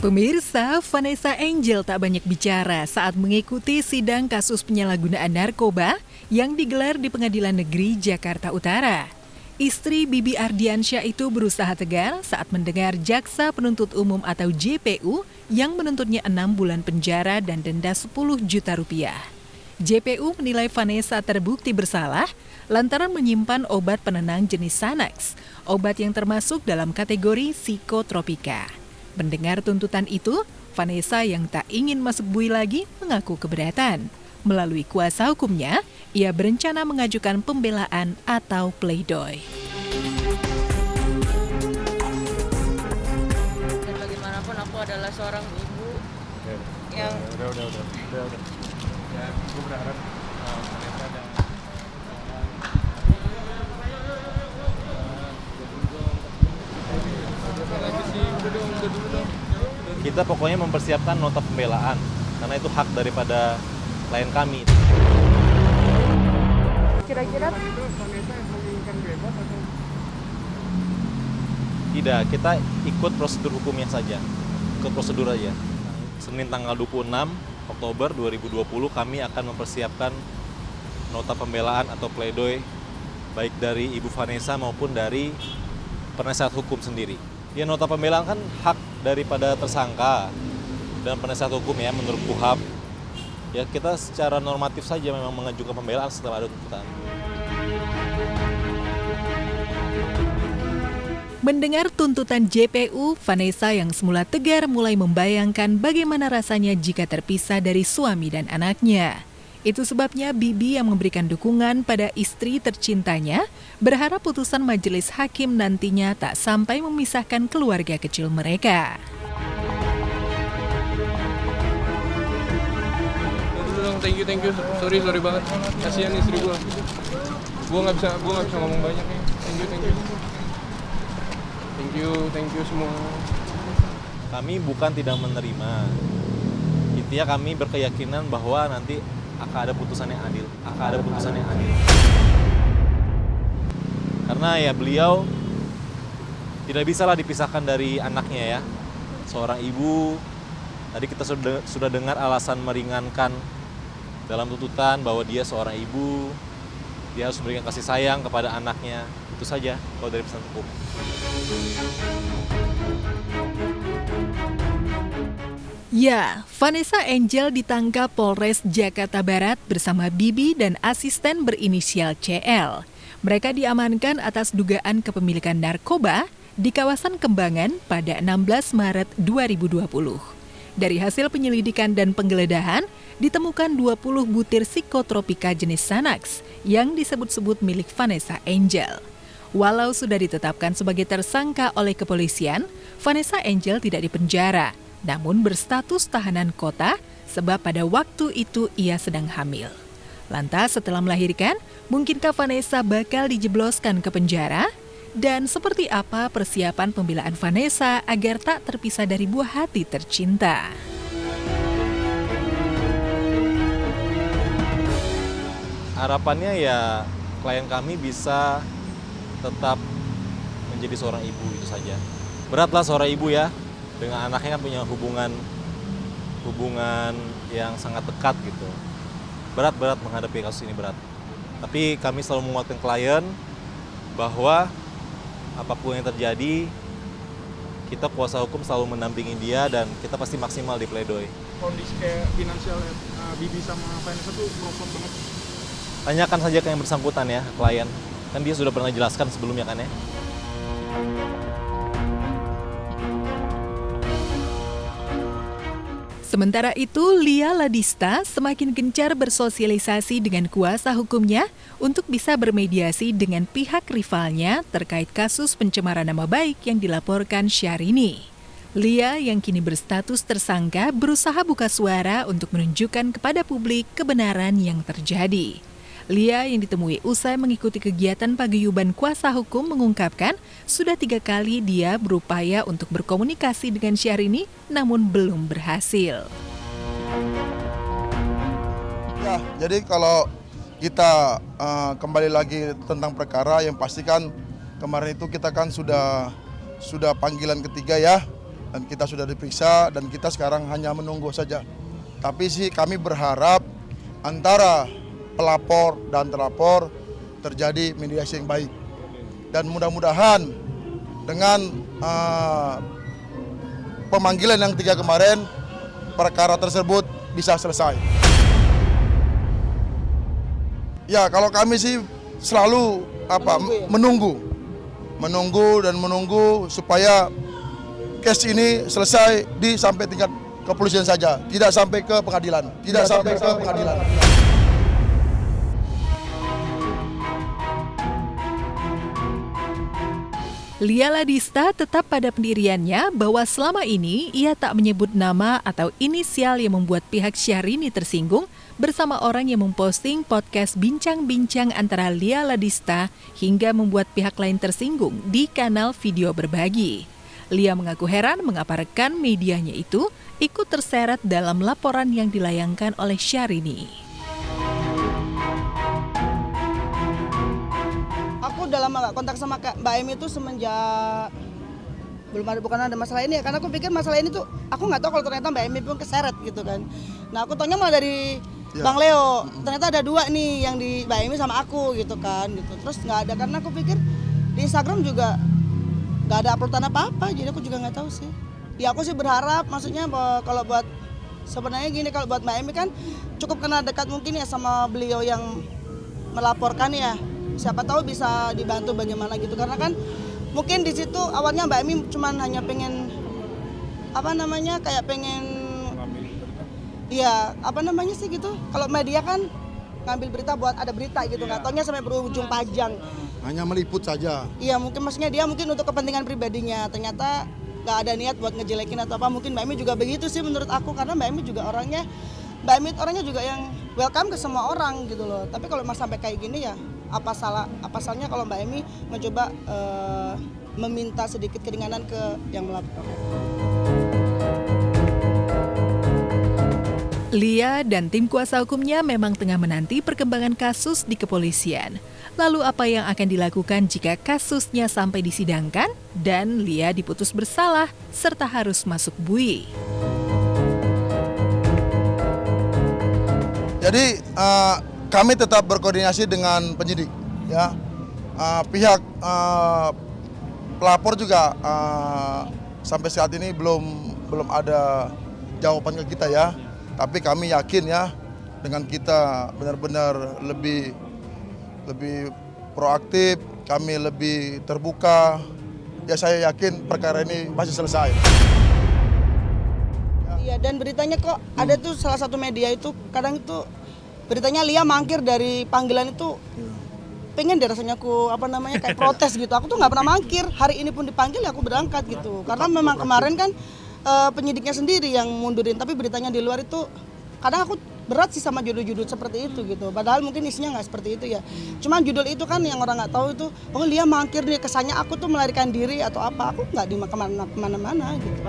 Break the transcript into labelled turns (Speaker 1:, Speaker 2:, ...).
Speaker 1: Pemirsa, Vanessa Angel tak banyak bicara saat mengikuti sidang kasus penyalahgunaan narkoba yang digelar di Pengadilan Negeri Jakarta Utara. Istri Bibi Ardiansyah itu berusaha tegar saat mendengar Jaksa Penuntut Umum atau JPU yang menuntutnya 6 bulan penjara dan denda 10 juta rupiah. JPU menilai Vanessa terbukti bersalah lantaran menyimpan obat penenang jenis Xanax, obat yang termasuk dalam kategori psikotropika. Mendengar tuntutan itu, Vanessa yang tak ingin masuk bui lagi mengaku keberatan. Melalui kuasa hukumnya, ia berencana mengajukan pembelaan atau pleidoy.
Speaker 2: Dan bagaimanapun aku adalah seorang ibu yang
Speaker 3: udah. Ya, gue berharap Vanessa dan
Speaker 4: kita pokoknya mempersiapkan nota pembelaan karena itu hak daripada klien kami.
Speaker 2: kira-kira
Speaker 3: itu Vanessa yang menginginkan bebas atau
Speaker 4: Tidak, kita ikut prosedur hukumnya saja. Ikut prosedur aja. Senin tanggal 26 Oktober 2020 kami akan mempersiapkan nota pembelaan atau pleidoy baik dari Ibu Vanessa maupun dari penasihat hukum sendiri. Ya, nota pembelaan kan hak daripada tersangka dan penasihat hukum ya menurut KUHAP. Ya, kita secara normatif saja memang mengajukan pembelaan setelah ada tuntutan.
Speaker 1: Mendengar tuntutan JPU, Vanessa yang semula tegar mulai membayangkan bagaimana rasanya jika terpisah dari suami dan anaknya. Itu sebabnya Bibi yang memberikan dukungan pada istri tercintanya berharap putusan majelis hakim nantinya tak sampai memisahkan keluarga kecil mereka.
Speaker 3: thank you. Sorry banget. Kasihan istri gua. Gua nggak bisa ngomong banyak nih. Thank you semua.
Speaker 4: Kami bukan tidak menerima. Intinya kami berkeyakinan bahwa nanti akan ada putusan yang adil. Karena ya beliau tidak bisalah dipisahkan dari anaknya ya. Seorang ibu, tadi kita sudah dengar alasan meringankan dalam tuntutan bahwa dia seorang ibu, dia harus memberikan kasih sayang kepada anaknya. Itu saja kalau dari pesan hukum.
Speaker 1: Ya, Vanessa Angel ditangkap Polres Jakarta Barat bersama Bibi dan asisten berinisial CL. Mereka diamankan atas dugaan kepemilikan narkoba di kawasan Kembangan pada 16 Maret 2020. Dari hasil penyelidikan dan penggeledahan, ditemukan 20 butir psikotropika jenis Xanax yang disebut-sebut milik Vanessa Angel. Walau sudah ditetapkan sebagai tersangka oleh kepolisian, Vanessa Angel tidak dipenjara, namun berstatus tahanan kota sebab pada waktu itu ia sedang hamil. Lantas setelah melahirkan, mungkinkah Vanessa bakal dijebloskan ke penjara? Dan seperti apa persiapan pembelaan Vanessa agar tak terpisah dari buah hati tercinta?
Speaker 4: Harapannya ya klien kami bisa tetap menjadi seorang ibu, itu saja. Beratlah seorang ibu ya, dengan anaknya kan punya hubungan yang sangat dekat gitu. Berat menghadapi kasus ini, berat. Tapi kami selalu menguatkan klien bahwa apapun yang terjadi, kita kuasa hukum selalu mendampingi dia dan kita pasti maksimal di pleidoy.
Speaker 3: Kondisi kayak finansial Bibi sama Vanessa tuh merosot banget.
Speaker 4: Tanyakan saja ke yang bersangkutan ya, klien. Kan dia sudah pernah jelaskan sebelumnya kan ya.
Speaker 1: Sementara itu, Lia Ladista semakin gencar bersosialisasi dengan kuasa hukumnya untuk bisa bermediasi dengan pihak rivalnya terkait kasus pencemaran nama baik yang dilaporkan Syahrini. Lia yang kini berstatus tersangka berusaha buka suara untuk menunjukkan kepada publik kebenaran yang terjadi. Lia yang ditemui usai mengikuti kegiatan paguyuban kuasa hukum mengungkapkan sudah 3 kali dia berupaya untuk berkomunikasi dengan Syahrini namun belum berhasil.
Speaker 5: Ya, jadi kalau kita kembali lagi tentang perkara yang pasti kan kemarin itu kita kan sudah panggilan ketiga ya dan kita sudah diperiksa dan kita sekarang hanya menunggu saja. Tapi sih kami berharap antara pelapor dan terlapor terjadi mediasi yang baik. Dan mudah-mudahan dengan pemanggilan yang 3 kemarin, perkara tersebut bisa selesai. Ya, kalau kami sih selalu menunggu supaya case ini selesai sampai tingkat kepolisian saja, tidak sampai ke pengadilan,
Speaker 1: Lia Ladista tetap pada pendiriannya bahwa selama ini ia tak menyebut nama atau inisial yang membuat pihak Syahrini tersinggung bersama orang yang memposting podcast bincang-bincang antara Lia Ladista hingga membuat pihak lain tersinggung di kanal video berbagi. Lia mengaku heran mengapa rekan medianya itu ikut terseret dalam laporan yang dilayangkan oleh Syahrini.
Speaker 6: Aku dalam kontak sama Mbak Emi itu semenjak bukan ada masalah ini ya, karena aku pikir masalah ini tuh aku nggak tahu kalau ternyata Mbak Emi pun keseret gitu kan. Nah aku tanya malah dari Bang Leo, ternyata ada 2 nih yang di Mbak Emi sama aku gitu kan gitu. Terus nggak ada, karena aku pikir di Instagram juga nggak ada uploadan apa-apa, jadi aku juga nggak tahu sih. Ya aku sih berharap, maksudnya kalau buat sebenarnya gini, kalau buat Mbak Emi kan cukup kenal dekat mungkin ya sama beliau yang melaporkan ya. Siapa tahu bisa dibantu bagaimana gitu, karena kan mungkin di situ awalnya Mbak Emi cuman hanya pengen kayak pengen sih gitu. Kalau media kan ngambil berita buat ada berita gitu, nggak taunya sampai berujung panjang.
Speaker 5: hanya meliput saja.
Speaker 6: Iya, mungkin maksudnya dia mungkin untuk kepentingan pribadinya, ternyata nggak ada niat buat ngejelekin atau apa. Mungkin Mbak Emi juga begitu sih menurut aku, karena Mbak Emi juga orangnya juga yang welcome ke semua orang gitu loh. Tapi kalau mas sampai kayak gini ya apa salahnya kalau Mbak Emi mencoba meminta sedikit keringanan ke yang melapor.
Speaker 1: Lia dan tim kuasa hukumnya memang tengah menanti perkembangan kasus di kepolisian. Lalu apa yang akan dilakukan jika kasusnya sampai disidangkan dan Lia diputus bersalah serta harus masuk bui?
Speaker 5: Jadi kami tetap berkoordinasi dengan penyidik, ya. Pihak pelapor juga sampai saat ini belum ada jawaban ke kita ya. Tapi kami yakin ya, dengan kita benar-benar lebih proaktif, kami lebih terbuka, ya saya yakin perkara ini pasti selesai.
Speaker 6: Iya, dan beritanya kok ada tuh salah satu media itu kadang itu beritanya Lia mangkir dari panggilan itu. Pengen deh rasanya kayak protes gitu. Aku tuh nggak pernah mangkir. Hari ini pun dipanggil ya aku berangkat gitu. Karena memang kemarin kan penyidiknya sendiri yang mundurin, tapi beritanya di luar itu kadang aku berat sih sama judul-judul seperti itu gitu. Padahal mungkin isinya nggak seperti itu ya. Cuman judul itu kan yang orang nggak tahu itu, oh Lia mangkir nih, kesannya aku tuh melarikan diri atau apa. Aku nggak di kemana-mana gitu.